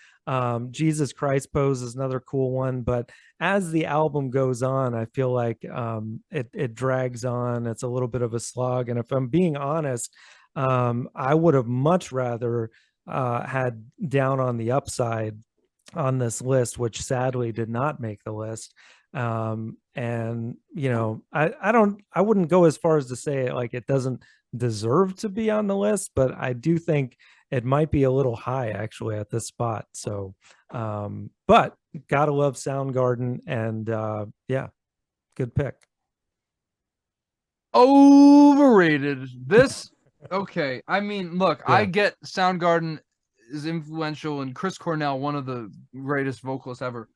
S2: Jesus Christ Pose is another cool one. But as the album goes on, I feel like it drags on. It's a little bit of a slog. And if I'm being honest, I would have much rather had Down on the Upside on this list, which sadly did not make the list. And I wouldn't go as far as to say it like it doesn't deserve to be on the list, but I do think it might be a little high actually at this spot. So, but gotta love Soundgarden, and yeah, good pick.
S1: Overrated. This, okay. I mean, look, I
S2: Yeah.
S1: get Soundgarden is influential and Chris Cornell, one of the greatest vocalists ever.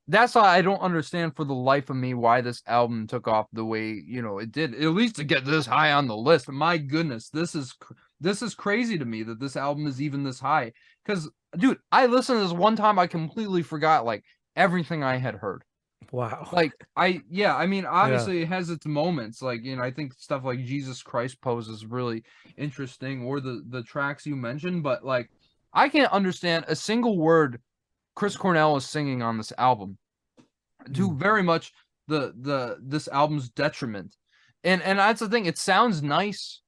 S1: That's why I don't understand for the life of me why this album took off the way, it did. At least to get this high on the list. My goodness, this is crazy to me that this album is even this high. Because, dude, I listened to this one time, I completely forgot like everything I had heard.
S2: Wow.
S1: Like I mean,
S2: Yeah.
S1: obviously it has its moments. Like, I think stuff like Jesus Christ Pose is really interesting, or the tracks you mentioned, but like I can't understand a single word Chris Cornell is singing on this album, to very much this album's detriment. And that's the thing, it sounds nice,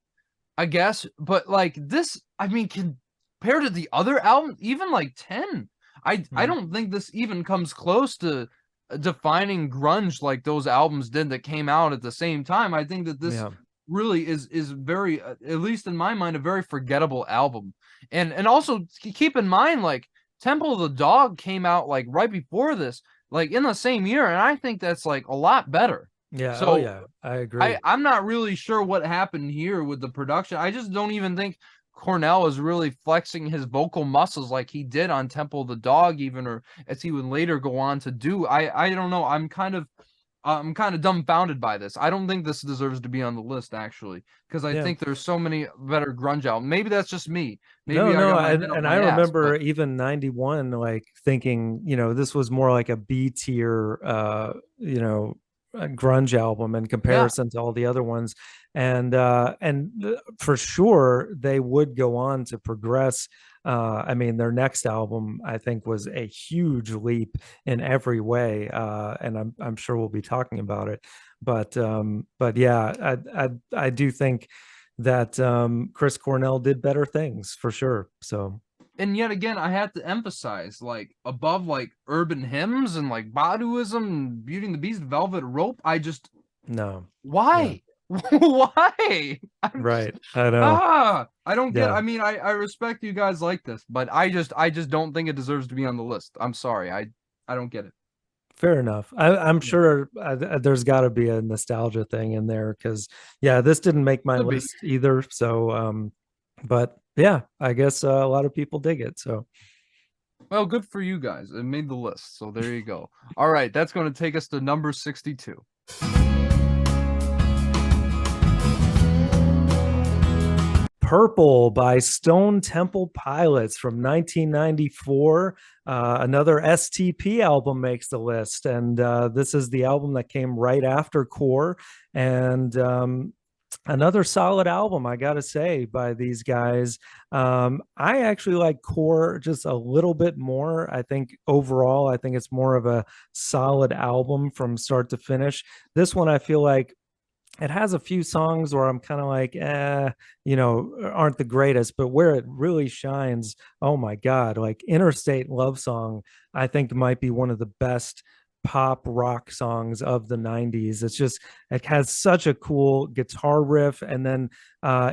S1: I guess, but like this, I mean, compared to the other album, even like 10, I don't think this even comes close to defining grunge like those albums did that came out at the same time. I think that this
S2: Yeah.
S1: really is very, at least in my mind, a very forgettable album. And also keep in mind, like, Temple of the Dog came out like right before this, like in the same year, and I think that's like a lot better.
S2: Yeah.
S1: So
S2: Oh yeah, I agree.
S1: I'm not really sure what happened here with the production. I just don't even think Cornell is really flexing his vocal muscles like he did on Temple of the Dog, even, or as he would later go on to do. I don't know. I'm kind of dumbfounded by this. I don't think this deserves to be on the list, actually, because I
S2: Yeah.
S1: think there's so many better grunge albums. Maybe that's just me. Maybe
S2: No,
S1: I
S2: no,
S1: got my head up
S2: and
S1: my
S2: I
S1: ass,
S2: remember
S1: but
S2: even 91, like thinking, this was more like a B tier, a grunge album in
S1: yeah,
S2: comparison to all the other ones. And for sure they would go on to progress. I mean, their next album, I think, was a huge leap in every way. And I'm sure we'll be talking about it. But yeah, I do think that Chris Cornell did better things for sure. So
S1: and yet again, I had to emphasize, like, above like urban hymns and like Baduism and Beauty and the Beast, Velvet Rope. I just
S2: no, yeah,
S1: why? Why?
S2: right. I know.
S1: I don't get.
S2: Yeah,
S1: I mean, I respect you guys like this, but I just don't think it deserves to be on the list. I'm sorry. I don't get it.
S2: Fair enough. I'm
S1: Yeah.
S2: sure there's got to be a nostalgia thing in there because, yeah, this didn't make my
S1: Could be.
S2: list either. So, but yeah, I guess a lot of people dig it. So,
S1: Well, good for you guys. It made the list. So there you go. All right, that's going to take us to number 62.
S2: Purple by Stone Temple Pilots from 1994. Another STP album makes the list. And this is the album that came right after Core. And another solid album, I gotta say, by these guys. I actually like Core just a little bit more. I think overall, I think it's more of a solid album from start to finish. This one, I feel like it has a few songs where I'm kind of like, aren't the greatest, but where it really shines, oh my God, like Interstate Love Song, I think might be one of the best pop rock songs of the 90s. It has such a cool guitar riff. And then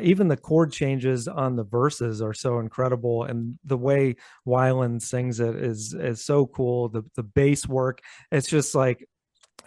S2: even the chord changes on the verses are so incredible. And the way Weiland sings it is so cool. The bass work, it's just like,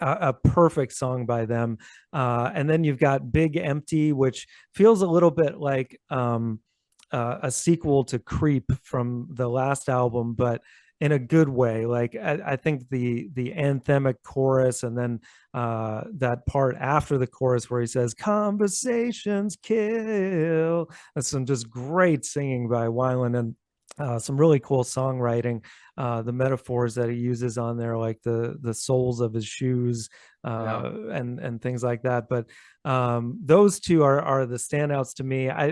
S2: a perfect song by them. And then you've got Big Empty, which feels a little bit like a sequel to Creep from the last album, but in a good way. Like I think the anthemic chorus and then that part after the chorus where he says "Conversations kill." That's some just great singing by Weiland and some really cool songwriting. The metaphors that he uses on there, like the soles of his shoes,
S1: Yeah.
S2: and things like that. But those two are the standouts to me. I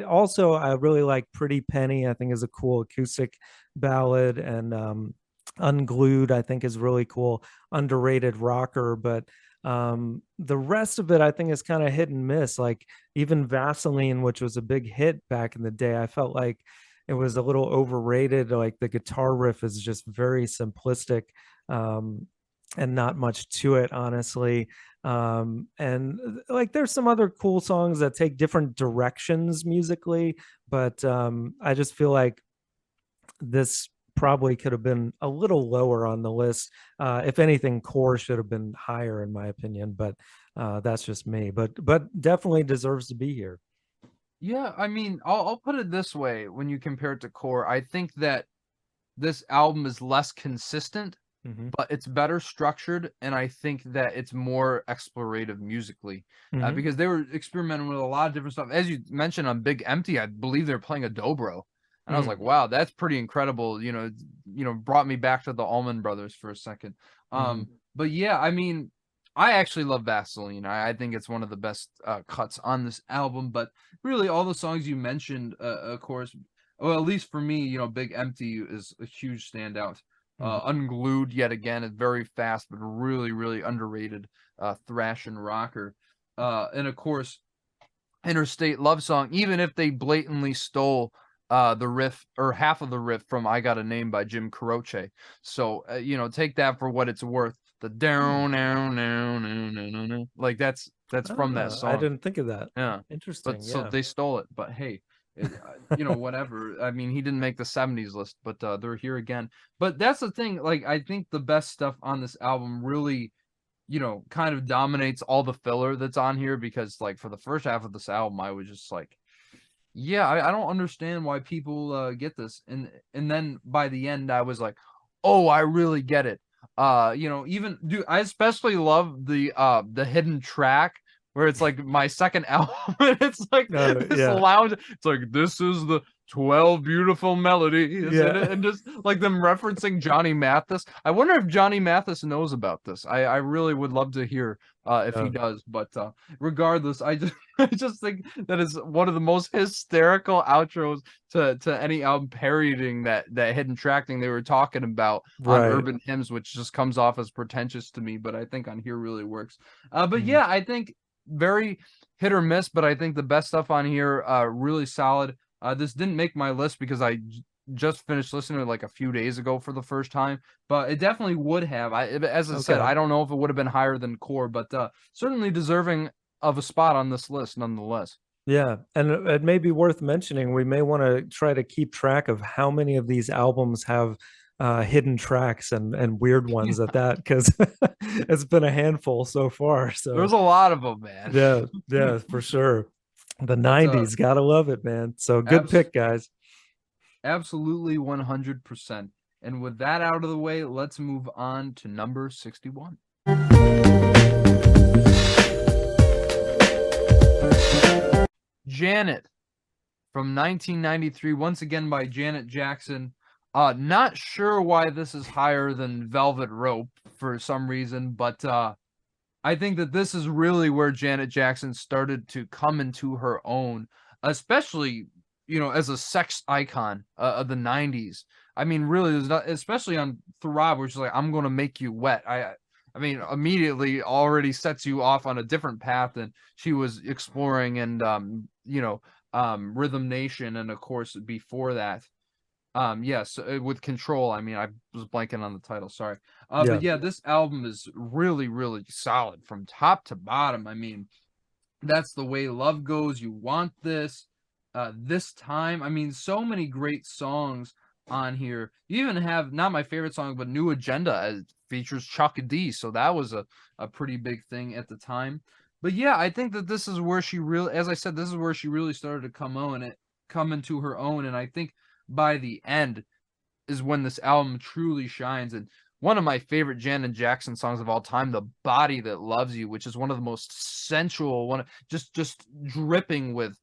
S2: really like Pretty Penny. I think is a cool acoustic ballad, and Unglued I think is really cool, underrated rocker. But the rest of it I think is kind of hit and miss. Like even Vaseline, which was a big hit back in the day, I felt like it was a little overrated. Like the guitar riff is just very simplistic, um, and not much to it, honestly. And like there's some other cool songs that take different directions musically, but I just feel like this probably could have been a little lower on the list. If anything, Core should have been higher, in my opinion. But that's just me. But definitely deserves to be here.
S1: Yeah, I mean, I'll put it this way when you compare it to Core. I think that this album is less consistent,
S2: Mm-hmm.
S1: but it's better structured, and I think that it's more explorative musically,
S2: Mm-hmm.
S1: because they were experimenting with a lot of different stuff. As you mentioned on Big Empty, I believe they were playing a dobro, and I was like,
S2: Mm-hmm.
S1: wow, that's pretty incredible. Brought me back to the Allman Brothers for a second.
S2: Mm-hmm.
S1: But yeah, I mean, I actually love Vaseline. I think it's one of the best cuts on this album. But really, all the songs you mentioned, of course, well, at least for me, Big Empty is a huge standout.
S2: Mm-hmm.
S1: Unglued yet again is very fast, but really, really underrated thrash and rocker. And of course, Interstate Love Song, even if they blatantly stole the riff or half of the riff from I Got a Name by Jim Croce. So, take that for what it's worth. The down, down, down, down, down, down. Like that's from that
S2: I
S1: song.
S2: didn't think of that.
S1: Yeah. But
S2: Interesting.
S1: so
S2: Yeah.
S1: they stole it. But hey, whatever. I mean, he didn't make the 70s list, but they're here again. But that's the thing. Like, I think the best stuff on this album really, kind of dominates all the filler that's on here because, like, for the first half of this album, I was just like, yeah, I don't understand why people get this. And then by the end, I was like, oh, I really get it. Even dude, I especially love the hidden track where it's like my second album, and it's like this
S2: Yeah.
S1: lounge. It's like this is the 12 beautiful melodies,
S2: Yeah.
S1: and just like them referencing Johnny Mathis. I wonder if Johnny Mathis knows about this. I really would love to hear if he
S2: Yeah.
S1: does. But regardless, I just I just think that is one of the most hysterical outros to any album, parodying that hidden track thing they were talking about on
S2: Right.
S1: Urban Hymns, which just comes off as pretentious to me, but I think on here really works. But
S2: Mhm.
S1: yeah, I think very hit or miss, but I think the best stuff on here really solid. This didn't make my list because I just finished listening to it like a few days ago for the first time, but it definitely would have. As I said,
S2: Okay.
S1: I don't know if it would have been higher than Core, but certainly deserving of a spot on this list nonetheless.
S2: Yeah, and it may be worth mentioning. We may want to try to keep track of how many of these albums have hidden tracks and weird ones at that, because it's been a handful so far. So
S1: There's a lot of them, man.
S2: yeah, for sure. The
S1: It's
S2: 90s, gotta love it, man. So good
S1: abs-
S2: pick, guys.
S1: absolutely 100%. And with that out of the way, let's move on to number 61. Janet from 1993, once again by Janet Jackson. Not sure why this is higher than Velvet Rope for some reason, but I think that this is really where Janet Jackson started to come into her own, especially, as a sex icon of the 90s. I mean, really, there's not, especially on Throb, which is like, I'm going to make you wet. I mean, immediately already sets you off on a different path than she was exploring, and, Rhythm Nation. And of course, before that, yes, with Control. I mean, I was blanking on the title, sorry.
S2: Yeah.
S1: But yeah, this album is really, really solid from top to bottom. I mean, That's the Way Love Goes, You Want This, This Time. I mean, so many great songs on here. You even have, not my favorite song, but New Agenda, as features Chuck D. So that was a pretty big thing at the time. But yeah, I think that this is where she really, as I said, this is where she really started to come into her own. And I think by the end is when this album truly shines. And one of my favorite Janet Jackson songs of all time, "The Body That Loves You," which is one of the most sensual, just dripping with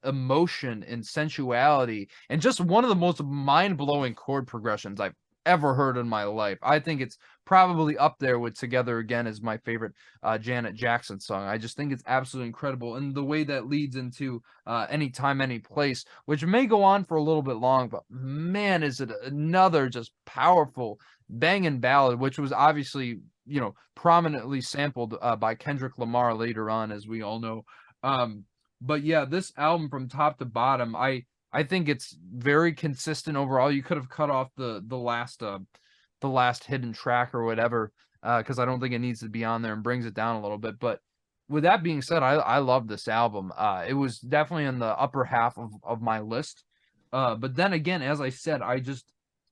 S1: emotion and sensuality, and just one of the most mind-blowing chord progressions I've ever heard in my life. I think it's probably up there with Together Again as my favorite Janet Jackson song. I just think it's absolutely incredible, and the way that leads into Anytime, Any Place, which may go on for a little bit long, but man, is it another just powerful banging ballad, which was obviously, prominently sampled by Kendrick Lamar later on, as we all know. But yeah, this album from top to bottom, I think it's very consistent overall. You could have cut off the last hidden track or whatever, because I don't think it needs to be on there, and brings it down a little bit. But with that being said, I love this album. It was definitely in the upper half of my list. But then again, as I said,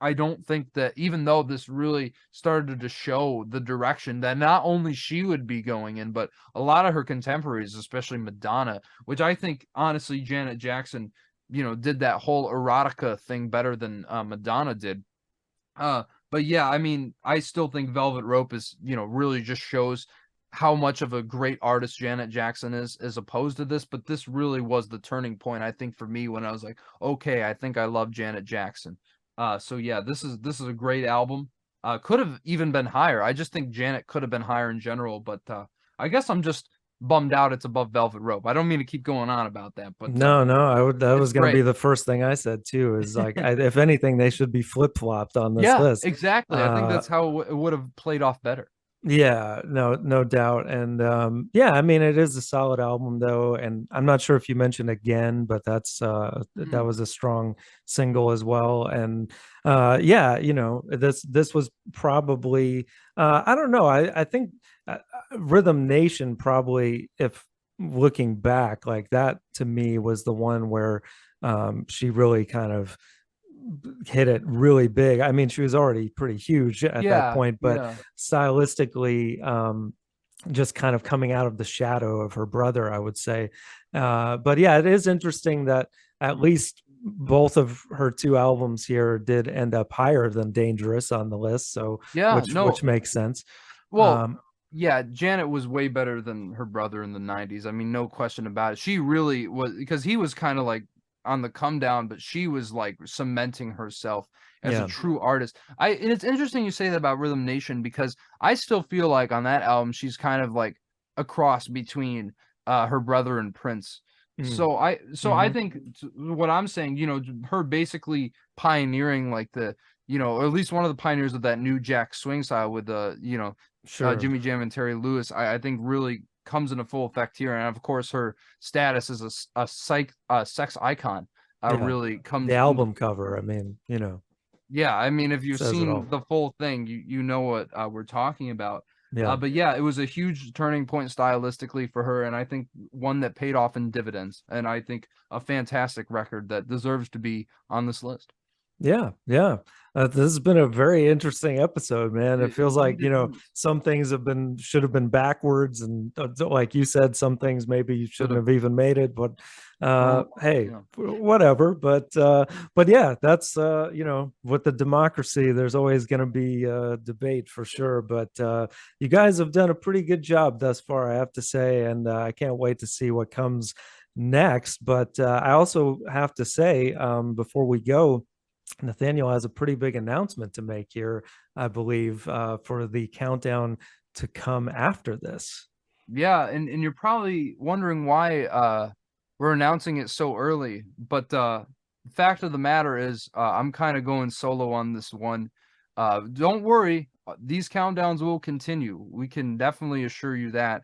S1: I don't think that, even though this really started to show the direction that not only she would be going in, but a lot of her contemporaries, especially Madonna, which I think honestly Janet Jackson, did that whole erotica thing better than Madonna did. But yeah, I mean, I still think Velvet Rope is, really just shows how much of a great artist Janet Jackson is, as opposed to this. But this really was the turning point, I think, for me, when I was like, okay, I think I love Janet Jackson. So yeah, this is a great album. Could have even been higher. I just think Janet could have been higher in general, but I guess I'm just bummed out it's above Velvet Rope. I don't mean to keep going on about that, but
S2: No, that
S1: it's
S2: was going to be
S1: great.
S2: the first thing I said too, is like, if anything, they should be flip-flopped on this
S1: Yeah,
S2: list.
S1: exactly. I think that's how it would have played off better.
S2: Yeah, no doubt. And yeah, I mean, it is a solid album though, and I'm not sure if you mentioned Again, but that was a strong single as well. And yeah, this was probably, I don't know, I think Rhythm Nation probably, if looking back, like, that to me was the one where she really kind of hit it really big. I mean, she was already pretty huge at that
S1: Yeah,
S2: point, but
S1: yeah.
S2: stylistically, just kind of coming out of the shadow of her brother, I would say. But yeah, it is interesting that at least both of her two albums here did end up higher than Dangerous on the list. So
S1: Yeah,
S2: which makes sense.
S1: well,
S2: Um,
S1: yeah, Janet was way better than her brother in the 90s. I mean, no question about it. She really was, because he was kind of like on the come down, but she was like cementing herself as a
S2: yeah,
S1: true artist. And it's interesting you say that about Rhythm Nation, because I still feel like on that album she's kind of like a cross between her brother and Prince.
S2: mm,
S1: So I
S2: mhm,
S1: think what I'm saying, her basically pioneering like or at least one of the pioneers of that new Jack Swing style with
S2: sure.
S1: Jimmy Jam and Terry Lewis, I think really comes into full effect here. And of course, her status as a sex icon
S2: Yeah.
S1: really
S2: The
S1: comes into.
S2: album cover, I mean,
S1: Yeah, I mean, if you've
S2: says it
S1: seen
S2: all.
S1: the full thing, you know what we're talking about.
S2: Yeah.
S1: But yeah, it was a huge turning point stylistically for her, and I think one that paid off in dividends. And I think a fantastic record that deserves to be on this list.
S2: Yeah, yeah. This has been a very interesting episode, man. It feels like,
S1: Indeed it is.
S2: some things should have been backwards, and like you said, some things maybe you shouldn't have even made it. But
S1: Well,
S2: hey,
S1: yeah.
S2: whatever. But yeah, that's with the democracy, there's always going to be debate for sure. But you guys have done a pretty good job thus far, I have to say, and I can't wait to see what comes next. But I also have to say, before we go, Nathaniel has a pretty big announcement to make here, I believe, for the countdown to come after this.
S1: Yeah, and you're probably wondering why we're announcing it so early, but the fact of the matter is I'm kind of going solo on this one. Don't worry, these countdowns will continue. We can definitely assure you that.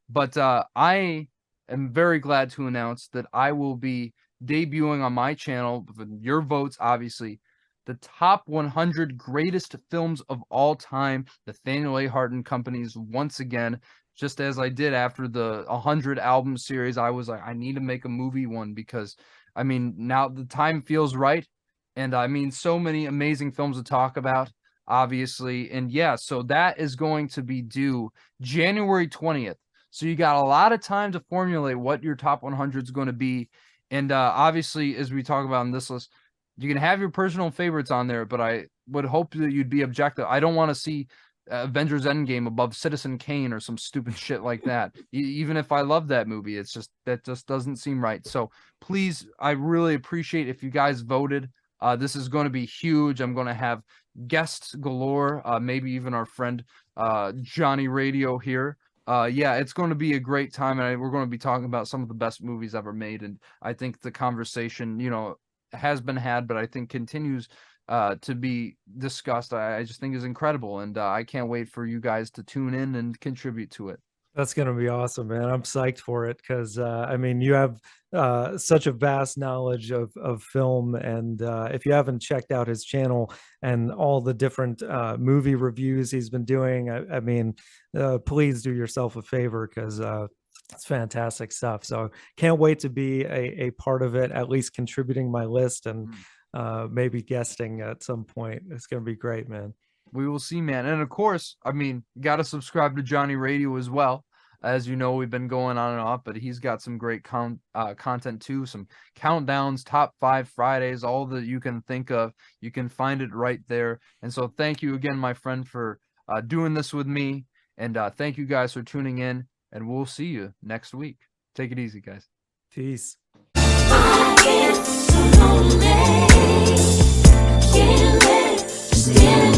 S1: But I am very glad to announce that I will be debuting on my channel, with your votes, obviously, the top 100 greatest films of all time, Nathaniel A. Hart and Company's once again. Just as I did after the 100 album series, I was like, I need to make a movie one because, I mean, now the time feels right. And I mean, so many amazing films to talk about, obviously. And yeah, so that is going to be due January 20th. So you got a lot of time to formulate what your top 100 is going to be. And obviously, as we talk about in this list, you can have your personal favorites on there, but I would hope that you'd be objective. I don't want to see Avengers Endgame above Citizen Kane or some stupid shit like that. Even if I love that movie, it's just that just doesn't seem right. So please, I really appreciate if you guys voted. This is going to be huge. I'm going to have guests galore, maybe even our friend Johnny Radio here. Yeah, it's going to be a great time, and we're going to be talking about some of the best movies ever made. And I think the conversation, has been had, but I think continues to be discussed. I just think is incredible, and I can't wait for you guys to tune in and contribute to it.
S2: That's going to be awesome, man. I'm psyched for it because, I mean, you have such a vast knowledge of film. And if you haven't checked out his channel and all the different movie reviews he's been doing, I mean, please do yourself a favor because it's fantastic stuff. So can't wait to be a part of it, at least contributing my list and maybe guesting at some point. It's going to be great, man.
S1: We will see, man. And of course, I mean, you got to subscribe to Johnny Radio as well. As you know, we've been going on and off, but he's got some great content too. Some countdowns, top 5 Fridays, all that you can think of. You can find it right there. And so thank you again, my friend, for doing this with me. And thank you guys for tuning in. And we'll see you next week. Take it easy, guys.
S2: Peace.
S3: I get so lonely. Can't let you stand